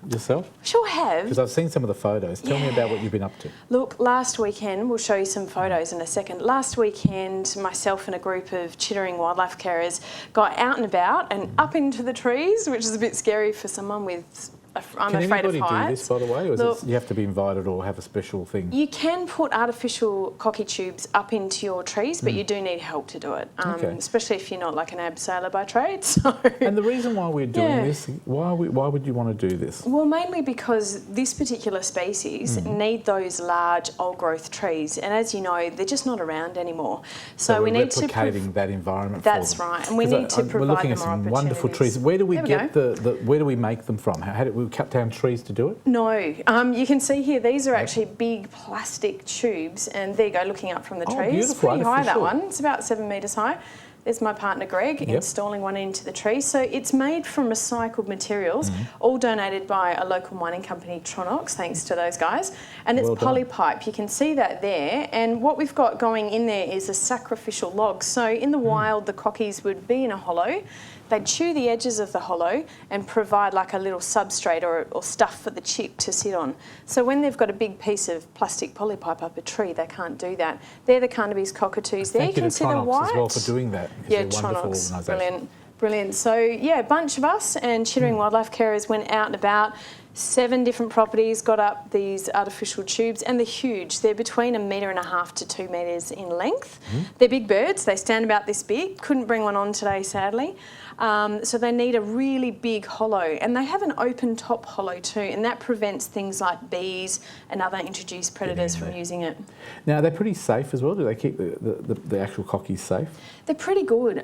yourself? Sure have. Because I've seen some of the photos. Tell me about what you've been up to. Look, last weekend, we'll show you some photos in a second. Last weekend, myself and a group of Chittering wildlife carers got out and about and up into the trees, which is a bit scary for someone with I'm Can afraid of anybody heights. do this, by the way, or is Look, it, you have to be invited or have a special thing? You can put artificial cocky tubes up into your trees, but you do need help to do it, Okay. especially if you're not like an abseiler by trade. So. And the reason why we're doing Yeah. this, why would you want to do this? Well, mainly because this particular species need those large old growth trees, and as you know, they're just not around anymore. So we we're need to replicating that environment. That's for them. right, and we 'Cause need to we're provide looking at them more some wonderful opportunities. trees. Where do we There we get where do we make them from? How do we cut down trees to do it? No, you can see here these are actually big plastic tubes, and there you go, looking up from the Oh, trees. beautiful, Pretty high, that artificial. one. It's about 7 metres high. There's my partner Greg installing one into the tree. So it's made from recycled materials, all donated by a local mining company, Tronox, thanks to those guys. And it's Well done. polypipe. You can see that there. And what we've got going in there is a sacrificial log. So in the wild, the cockies would be in a hollow. They'd chew the edges of the hollow and provide like a little substrate or stuff for the chick to sit on. So when they've got a big piece of plastic polypipe up a tree, they can't do that. They're the Carnaby's cockatoos. There you Thank you can to see the Tronox white. as well for doing that. Yeah, It's a wonderful Tronox, organisation. brilliant. So yeah, a bunch of us and Chittering Wildlife Carers went out and about. 7 different properties got up these artificial tubes, and they're huge. They're between 1.5 metres to 2 metres in length. They're big birds. They stand about this big. Couldn't bring one on today, sadly. So they need a really big hollow, and they have an open top hollow too, and that prevents things like bees and other introduced predators from using it. Now, they're pretty safe as well. Do they keep the actual cockies safe? They're pretty good.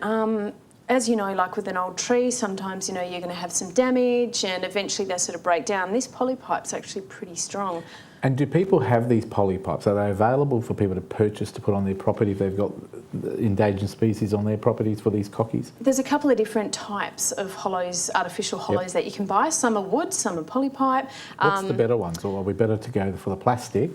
As you know, like with an old tree, sometimes, you know, you're going to have some damage and eventually they sort of break down. This polypipe's actually pretty strong. And do people have these polypipes? Are they available for people to purchase to put on their property if they've got endangered species on their properties for these cockies? There's a couple of different types of hollows, artificial hollows that you can buy. Some are wood, some are polypipe. What's the better ones? Or are we better to go for the plastic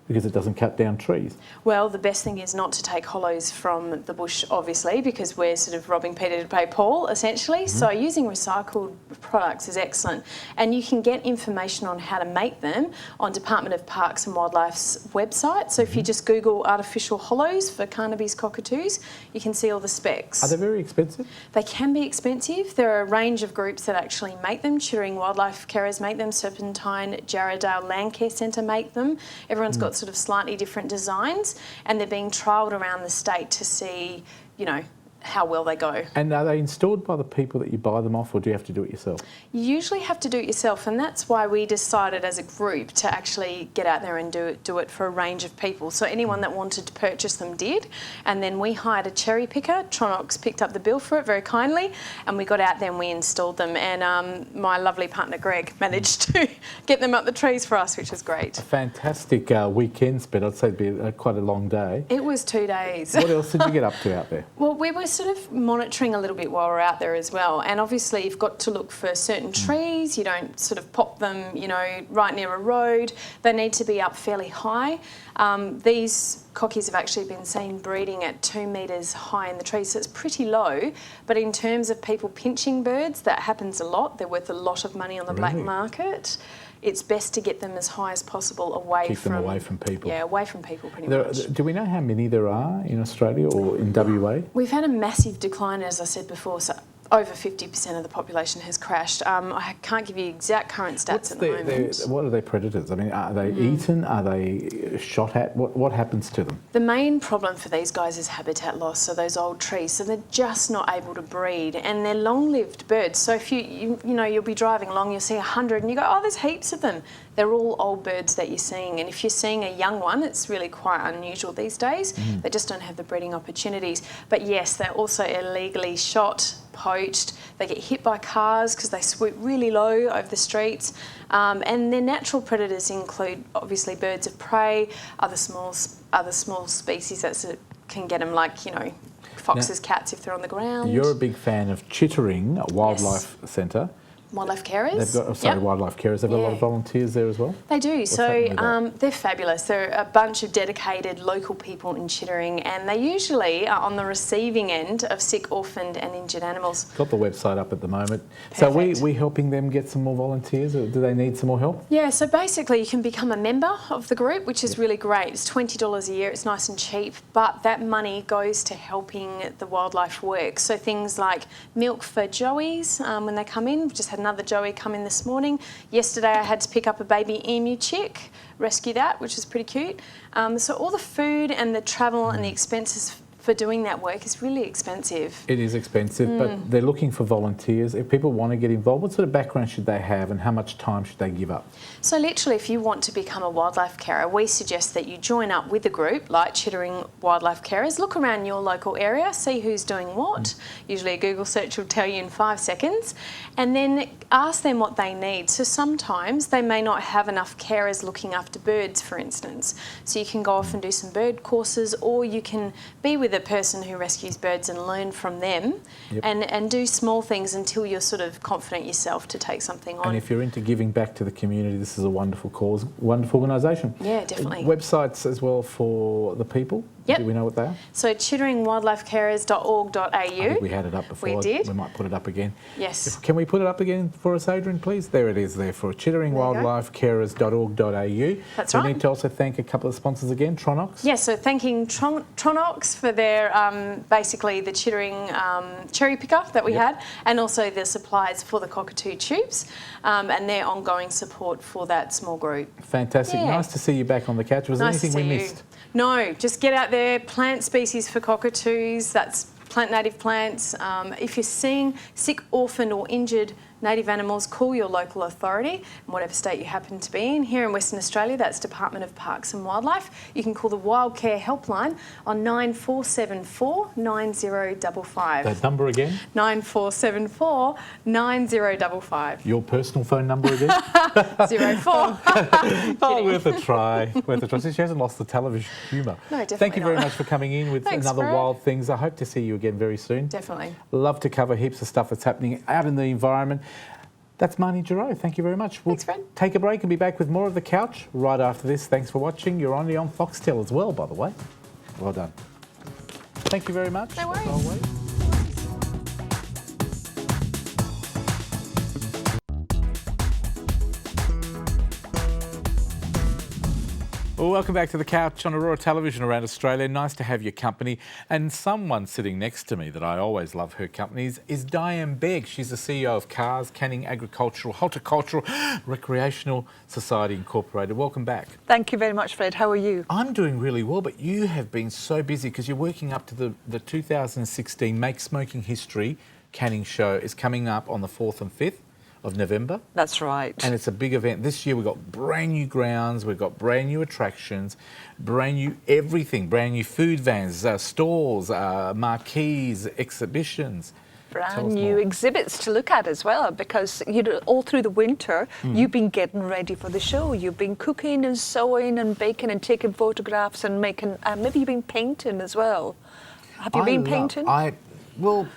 because it doesn't cut down trees? Well, the best thing is not to take hollows from the bush, obviously, because we're sort of robbing Peter to pay Paul, essentially. So using recycled products is excellent. And you can get information on how to make them on Department of Parks and Wildlife's website. So if you just Google artificial hollows for Carnaby's cockatoos, you can see all the specs. Are they very expensive? They can be expensive. There are a range of groups that actually make them. Chittering Wildlife Carers make them. Serpentine, Jarrahdale Land Care Centre make them. Everyone's got sort of slightly different designs, and they're being trialled around the state to see, you know, how well they go. And are they installed by the people that you buy them off, or do you have to do it yourself? You usually have to do it yourself, and that's why we decided as a group to actually get out there and do it for a range of people. So anyone that wanted to purchase them did, and then we hired a cherry picker. Tronox picked up the bill for it very kindly, and we got out there and we installed them, and my lovely partner Greg managed to get them up the trees for us, which was great. A fantastic weekend spent. I'd say it'd be quite a long day. It was 2 days. What else did you get up to out there? Well, we were sort of monitoring a little bit while we're out there as well, and obviously you've got to look for certain trees. You don't sort of pop them, you know, right near a road. They need to be up fairly high. These cockies have actually been seen breeding at 2 metres high in the trees, so it's pretty low. But in terms of people pinching birds, that happens a lot. They're worth a lot of money on the black market. It's best to get them as high as possible away Keep from... them away from people. Yeah, away from people pretty much. Do we know how many there are in Australia or in WA? We've had a massive decline, as I said before, so over 50% of the population has crashed. I can't give you exact current stats at the moment. What are they predators? I mean, are they eaten? Are they shot at? What happens to them? The main problem for these guys is habitat loss, so those old trees. So they're just not able to breed, and they're long-lived birds. So if you know, you'll be driving along, you'll see 100, and you go, oh, there's heaps of them. They're all old birds that you're seeing, and if you're seeing a young one, it's really quite unusual these days. They just don't have the breeding opportunities. But yes, they're also illegally shot, poached. They get hit by cars because they swoop really low over the streets. And their natural predators include obviously birds of prey, other small species that can get them, like, you know, foxes, cats if they're on the ground. You're a big fan of Chittering Wildlife Centre. Wildlife Carers. They've got, Wildlife Carers. They've got a lot of volunteers there as well. They do. What's happening with that? They're fabulous. They're a bunch of dedicated local people in Chittering, and they usually are on the receiving end of sick, orphaned and injured animals. Got the website up at the moment. Perfect. So we helping them get some more volunteers, or do they need some more help? Yeah, so basically you can become a member of the group, which is really great. It's $20 a year. It's nice and cheap, but that money goes to helping the wildlife work. So things like milk for joeys when they come in. We've just had another Joey come in this morning. Yesterday I had to pick up a baby emu chick, rescue that, which is pretty cute. So all the food and the travel and the expenses for doing that work is really expensive. It is expensive, but they're looking for volunteers. If people want to get involved, what sort of background should they have and how much time should they give up? So literally, if you want to become a wildlife carer, we suggest that you join up with a group like Chittering Wildlife Carers. Look around your local area, see who's doing what. Usually a Google search will tell you in 5 seconds. And then ask them what they need. So sometimes they may not have enough carers looking after birds, for instance. So you can go off and do some bird courses, or you can be with a person who rescues birds and learn from them. And do small things until you're sort of confident yourself to take something on. And if you're into giving back to the community, this is a wonderful cause, wonderful organisation. Yeah, definitely. Websites as well for the people? Yep. Do we know what they are? So chitteringwildlifecarers.org.au. I think we had it up before. We did. We might put it up again. Yes. Can we put it up again for us, Adrian, please? There it is there for chitteringwildlifecarers.org.au. That's right. We right. need to also thank a couple of sponsors again, Tronox. Yes, so thanking Tronox for their, basically the Chittering cherry picker that we had, and also the supplies for the cockatoo tubes, and their ongoing support for that small group. Fantastic. Yeah. Nice to see you back on the couch. Was there Nice to anything we see you. missed? No, just get out there, plant species for cockatoos, that's plant native plants. If you're seeing sick, orphaned or injured native animals, call your local authority in whatever state you happen to be in. Here in Western Australia, that's Department of Parks and Wildlife. You can call the Wildcare Helpline on 9474 9055. That number again? 9474 9055. Your personal phone number again? 04. Oh, worth a try. Worth a try. She hasn't lost the television humour. No, definitely Thank you very not. much for coming in with Thanks, another Fred. Wild Things. I hope to see you again very soon. Definitely. Love to cover heaps of stuff that's happening out in the environment. That's Marnie Giroux. Thank you very much. We'll Thanks, Fred. take a break and be back with more of The Couch right after this. Thanks for watching. You're only on Foxtel as well, by the way. Well done. Thank you very much. No worries. Always. Well, welcome back to The Couch on Aurora Television around Australia. Nice to have your company. And someone sitting next to me that I always love her companies is Diane Big. She's the CEO of CARS, Canning Agricultural, Horticultural, Recreational Society Incorporated. Welcome back. Thank you very much, Fred. How are you? I'm doing really well, but you have been so busy because you're working up to the 2016 Make Smoking History Canning Show. Is coming up on the 4th and 5th of November. That's right. And it's a big event. This year we've got brand new grounds, we've got brand new attractions, brand new everything, brand new food vans, stalls, marquees, exhibitions. Brand new exhibits to look at as well, because all through the winter you've been getting ready for the show. You've been cooking and sewing and baking and taking photographs and making, maybe you've been painting as well. Have you been painting? Well,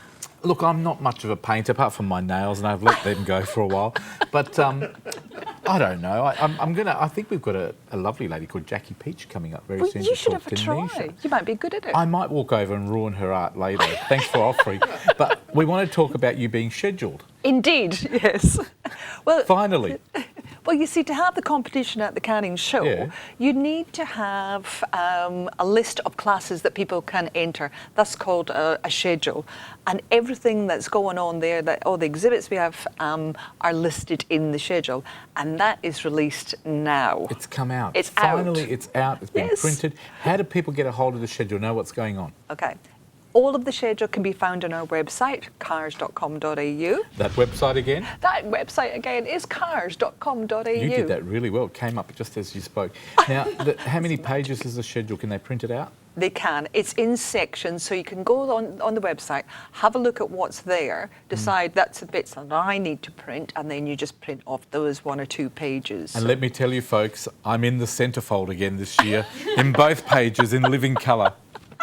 look, I'm not much of a painter apart from my nails, and I've let them go for a while. But I don't know. I think we've got a lovely lady called Jackie Peach coming up very soon. You should have a try. You might be good at it. I might walk over and ruin her art later. Thanks for offering. But we want to talk about you being scheduled. Indeed, yes. Well, finally. Well, you see, to have the competition at the Canning Show, you need to have a list of classes that people can enter. That's called a schedule. And everything that's going on there, all the exhibits we have are listed in the schedule. And that is released now. It's come out. It's Finally, out. it's out. It's been printed. How do people get a hold of the schedule, know what's going on? Okay. All of the schedule can be found on our website, cars.com.au. That website again? That website again is cars.com.au. You did that really well. It came up just as you spoke. Now, how many pages is the schedule? Can they print it out? They can. It's in sections, so you can go on the website, have a look at what's there, decide that's the bits that I need to print, and then you just print off those 1 or 2 pages. And let me tell you, folks, I'm in the centrefold again this year, in both pages, in living colour.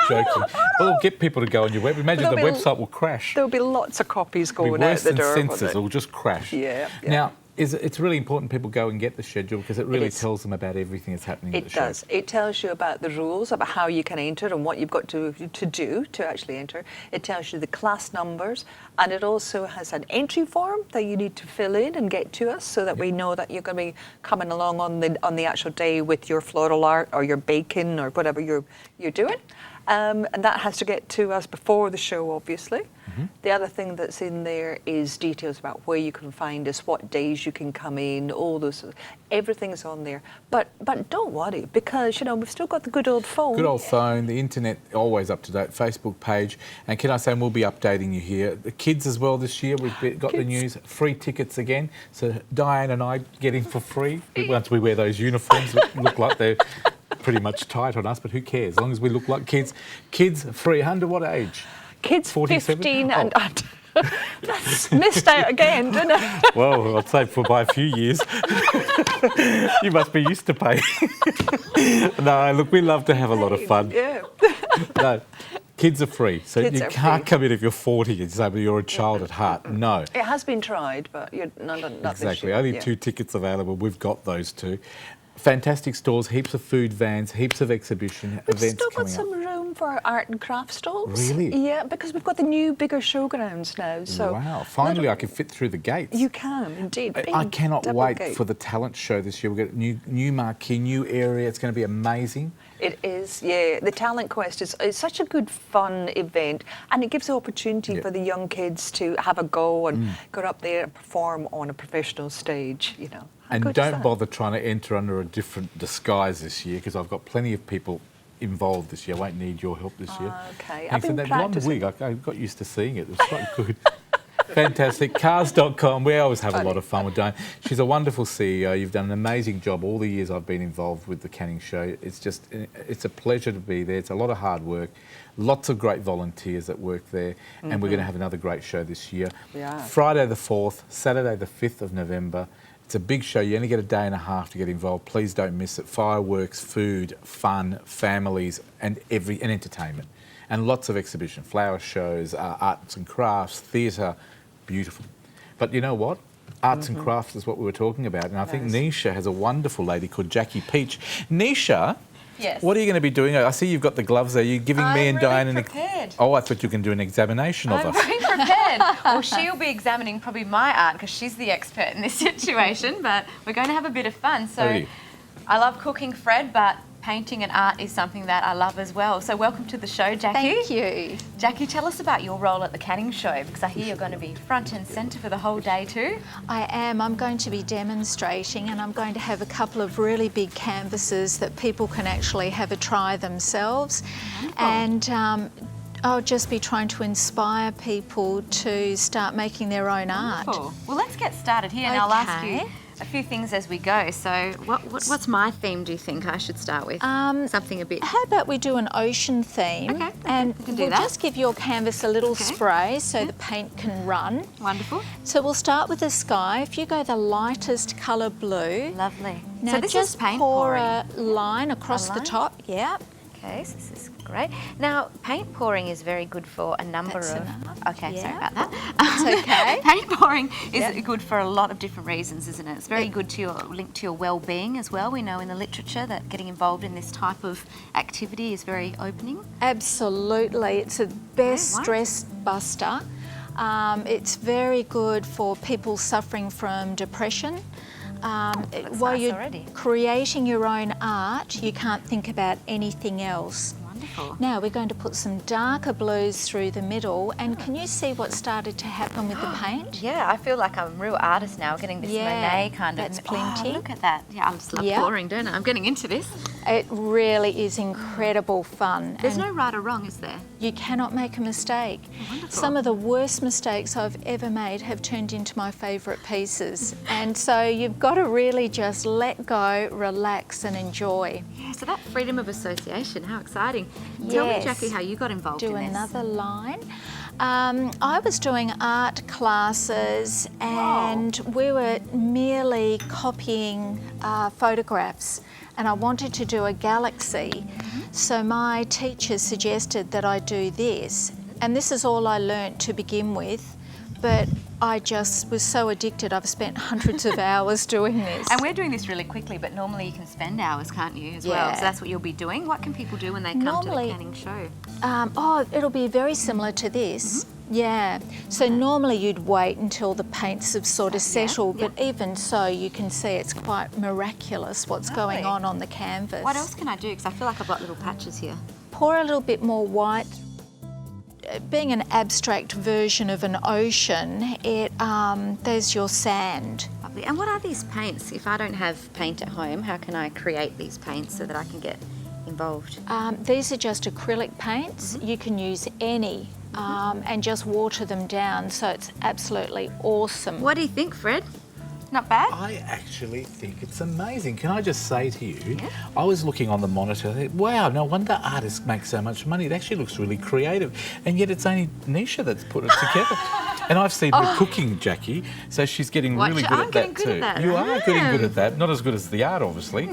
Joking. Well, get people to go on your web. Imagine the website will crash. There'll be lots of copies going It'll be out the door. worse than censors. It'll just crash. Yeah. Now, it's really important people go and get the schedule because it really tells them about everything that's happening at the show. It does. It tells you about the rules, about how you can enter and what you've got to do to actually enter. It tells you the class numbers, and it also has an entry form that you need to fill in and get to us so that we know that you're going to be coming along on the actual day with your floral art or your baking or whatever you're doing. And that has to get to us before the show, obviously. The other thing that's in there is details about where you can find us, what days you can come in, all those. Everything's on there. But don't worry, because we've still got the good old phone. Good old phone, the internet, always up to date, Facebook page. And can I say, we'll be updating you here. The kids as well this year, we've got the news, free tickets again. So Diane and I get in for free once we wear those uniforms that look like they're pretty much tight on us, but who cares? As long as we look like kids. Kids free. Under what age? Kids 47? 15 and under. That's missed out again, didn't it? Well, I'd say by a few years. You must be used to paying. No, look, we love to have a lot of fun. Yeah. No, kids are free, so Kids you are can't free. come in if you're 40 and say, but you're a child at heart. No. It has been tried, but not this Exactly. year. Only Yeah. 2 tickets available. We've got those 2. Fantastic stores, heaps of food vans, heaps of exhibition We've events still got coming some up. room for art and craft stalls. Really? Yeah, because we've got the new, bigger showgrounds now. So Wow, finally I can fit through the gates. you can, indeed. I Big cannot double wait gate. for the talent show this year. We've got a new marquee, new area. It's going to be amazing. It is, yeah. The Talent Quest is such a good, fun event, and it gives the opportunity for the young kids to have a go and go up there and perform on a professional stage, How And good is don't that? bother trying to enter under a different disguise this year, because I've got plenty of people involved this year. I won't need your help this year. Okay, I've Thanks. been And that one practicing. wig, I got used to seeing it. It was quite good. Fantastic. Cars.com, we always have a lot of fun with Diane. She's a wonderful CEO. You've done an amazing job all the years I've been involved with the Canning Show. It's a pleasure to be there. It's a lot of hard work. Lots of great volunteers that work there. And we're going to have another great show this year. Yeah. Friday the 4th, Saturday the 5th of November. It's a big show. You only get a day and a half to get involved. Please don't miss it. Fireworks, food, fun, families, and entertainment. And lots of exhibition, flower shows, arts and crafts, theatre. Beautiful. But you know what? Arts and crafts is what we were talking about. And I think Nisha has a wonderful lady called Jackie Peach. Nisha, Yes. what are you going to be doing? I see you've got the gloves there. You're giving me and Diane an... prepared. Oh, I thought you were going to do an examination of I'm us. very prepared. Well, she'll be examining probably my art because she's the expert in this situation, but we're going to have a bit of fun. So Alrighty. I love cooking, Fred, but painting and art is something that I love as well. So welcome to the show, Jackie. Thank you. Jackie, tell us about your role at the Canning Show, because I hear you're going to be front and centre for the whole day too. I am. I'm going to be demonstrating, and I'm going to have a couple of really big canvases that people can actually have a try themselves. Wonderful. And I'll just be trying to inspire people to start making their own art. Wonderful. Well, let's get started here, and I'll ask you a few things as we go. So what's my theme, do you think I should start with? Something a bit... How about we do an ocean theme? Okay, and we can do we'll that. just give your canvas a little spray so the paint can run. Wonderful. So we'll start with the sky. If you go the lightest colour blue. Lovely. Now So this just is paint pour pouring. a line across the top. Yeah. Okay, so this is great. Now, paint pouring is very good for a number That's of... enough. Okay, sorry Yeah. about that. That's okay. Paint pouring is good for a lot of different reasons, isn't it? It's very good to your link to your well-being as well. We know in the literature that getting involved in this type of activity is very opening. Absolutely. It's the best wow. stress buster. It's very good for people suffering from depression. That's While nice you're already. creating your own art, you can't think about anything else. Wonderful. Now we're going to put some darker blues through the middle, and can you see what started to happen with the paint? Yeah, I feel like I'm a real artist now, getting this Monet kind of... that's plenty. Oh, look at that. Yeah, I just love Yeah. pouring, don't I? I'm getting into this. It really is incredible fun. There's and no right or wrong, is there? you cannot make a mistake. Wonderful. Some of the worst mistakes I've ever made have turned into my favourite pieces. And so you've got to really just let go, relax and enjoy. Yeah, so that freedom of association, how exciting. Tell me, Yes. Jackie, how you got involved Do in this. another line. I was doing art classes and we were merely copying photographs, and I wanted to do a galaxy. So my teacher suggested that I do this, and this is all I learnt to begin with, but I just was so addicted. I've spent hundreds of hours doing this. And we're doing this really quickly, but normally you can spend hours, can't you, as well? Yeah. So that's what you'll be doing. What can people do when they come Normally- to the Canning Show? It'll be very similar to this. Yeah. So normally you'd wait until the paints have sort of settled, but even so, you can see it's quite miraculous what's going Lovely. on the canvas. What else can I do? Because I feel like I've got little patches here. pour a little bit more white. Being an abstract version of an ocean, there's your sand. Lovely. And what are these paints? If I don't have paint at home, how can I create these paints so that I can get involved? These are just acrylic paints. You can use any and just water them down, so it's absolutely awesome. What do you think, Fred? Not bad? I actually think it's amazing. Can I just say to you, I was looking on the monitor, I thought, wow, no wonder artists make so much money. It actually looks really creative. And yet it's only Nisha that's put it together. And I've seen her cooking, Jackie, so she's getting really good at that too. You are getting good at that. Not as good as the art, obviously.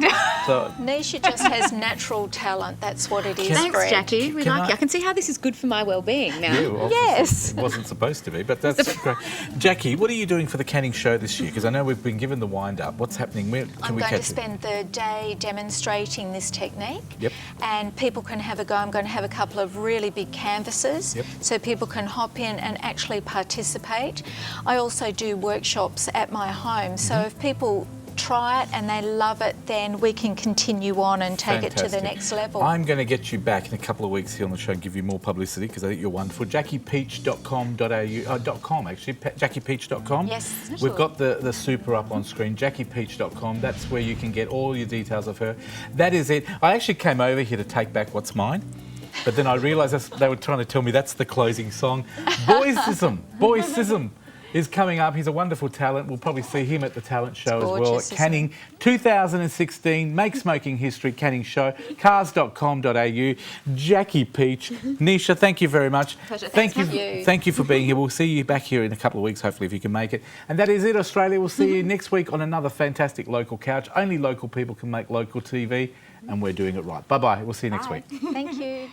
So Nisha just has natural talent. That's what it is. Thanks, Fred. Jackie. We like you. I can see how this is good for my well-being now. Yeah, yes. It wasn't supposed to be, but that's great. Jackie, what are you doing for the canning show this year? Because I know we've been given the wind-up. What's happening? Where can I'm we going to catch it? spend the day demonstrating this technique. Yep. And people can have a go. I'm going to have a couple of really big canvases, Yep. so people can hop in and actually participate. I also do workshops at my home, so if people try it and they love it, then we can continue on and take it to the next level. I'm going to get you back in a couple of weeks here on the show and give you more publicity because I think you're wonderful. JackiePeach.com.au, actually, JackiePeach.com. Yes. We've got the super up on screen, JackiePeach.com. That's where you can get all your details of her. That is it. I actually came over here to take back what's mine. But then I realised they were trying to tell me that's the closing song. Boyce is coming up. He's a wonderful talent. We'll probably see him at the talent show as well. At Canning 2016, Make Smoking History Canning Show, cars.com.au. Jackie Peach. Nisha, thank you very much. Pleasure. Thank you for being here. We'll see you back here in a couple of weeks, hopefully, if you can make it. And that is it, Australia. We'll see you next week on another fantastic local couch. Only local people can make local TV, and we're doing it right. Bye-bye. We'll see you next week. Thank you.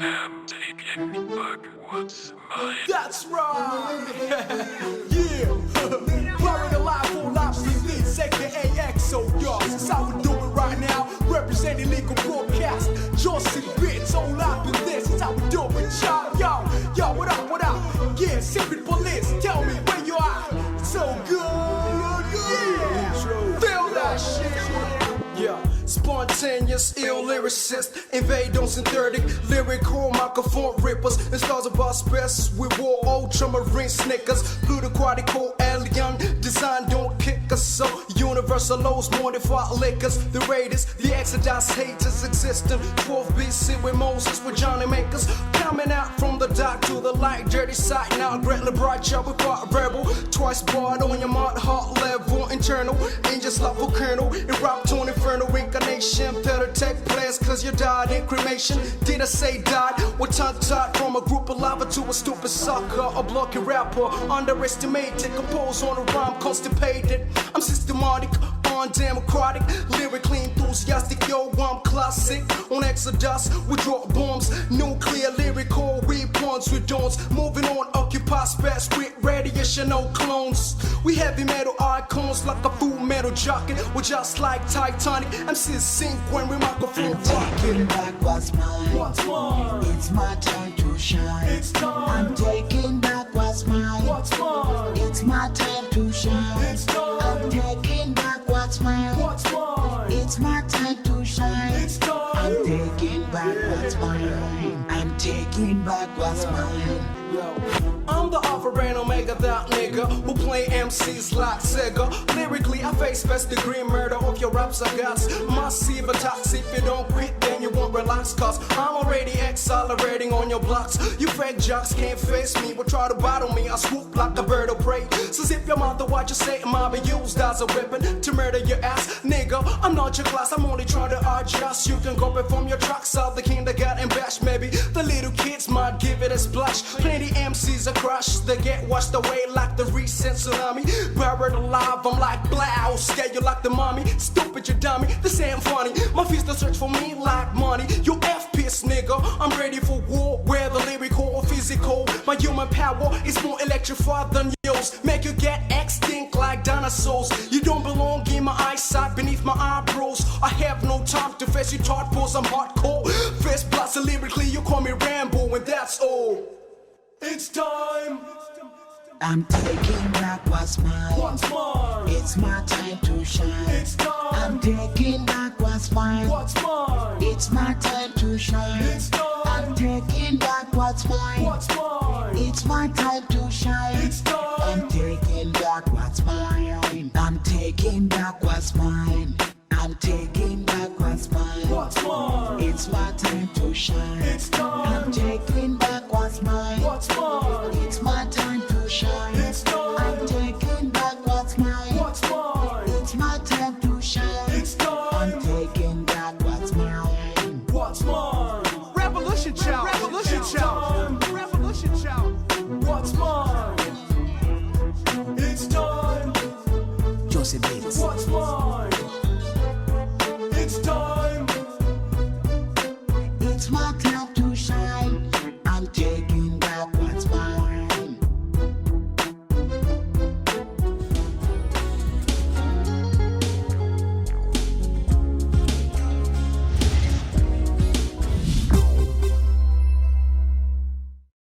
I'm taking back what's mine. That's right. Yeah. Buried alive for lives in this, aka XO, y'all. That's how we do it right now. Representing legal broadcast. Johnson bits all up in this. That's how we do it, y'all. Yo, what up, what up? Yeah, secret police. Tell me where you are. So good. Yeah. Feel that shit. Yeah. Spontaneous, ill lyricist, invade on synthetic, lyrical microphone rippers, and stars of our best. We wore ultramarine sneakers, blue quadrical alien design don't kick us. So universal lows, mortified liquors, the raiders, the Exodus haters existing. 12 BC with Moses, with Johnny Makers, coming out from the dark to the light, dirty side now. Greatly bright, shall we part rebel, twice barred on your mud, heart level, internal, angels like volcano, erupt on inferno, incarnation, better take place, cause you died in cremation. Did I say died? We're tongue-tied from a group of lava to a stupid sucker, a blocky rapper, underestimated, compose on a rhyme, constipated. I'm systematic, undemocratic, lyrically enthusiastic, yo, I'm classic. On Exodus, we drop bombs, nuclear lyrical weapons with dawns. Moving on, occupy space with radiational clones. We heavy metal icons like a full metal jacket. We're just like Titanic, MCs sink when we microphone taking back what's mine. What's mine? It's my time to shine. It's time. I'm taking back what's mine. What's mine? It's my time to shine. It's time. I'm taking back what's mine. What's mine? It's my time to shine. It's time. I'm taking back what's mine. I'm taking back what's mine. Yo, I'm the Alpha and Omega, that nigga who play MCs like Sega. Lyrically, I face best degree murder of your raps I got. Massive attacks, if you don't quit, then you won't relax. Cause I'm already accelerating on your blocks. You fake jocks can't face me, but try to battle me. I swoop like a bird of prey. So if your mother what you say, might be used as a weapon to murder your ass. Nigga, I'm not your class, I'm only trying to adjust. You can go from your tracks out the kindergarten bash. Maybe the little kids might give it a splash. Plenty MCs are crushed, they get washed away like the recent tsunami. Buried alive, I'm like blow, scare you like the mommy. Stupid, you dummy, this ain't funny. My feast don't search for me like money. You F-piss, nigga, I'm ready for war. Whether lyrical or physical, my human power is more electrified than yours. Make you get extinct like dinosaurs. You don't belong in my eyesight, beneath my eyebrows. I have no time to face your tadpoles, I'm hardcore. Face plus lyrically, you call me Rambo, and that's all. It's time. I'm taking back what's mine. What's mine? It's my time to shine. It's time. I'm taking back what's mine. What's mine? It's my time to shine. It's time. I'm taking back what's mine. What's mine? It's my time to shine. It's time. I'm taking back what's mine. I'm taking back what's mine. I'm taking back what's mine. What's mine? It's my time to shine. It's time. I'm taking back what's mine. What's mine? It's my time to shine. It's time. I'm taking back what's mine. What's mine? It's my time to shine. It's time. I'm taking back what's mine. What's mine? Revolution shout. Revolution shout. Revolution shout. What's mine? It's time. Josie Beats. What's mine?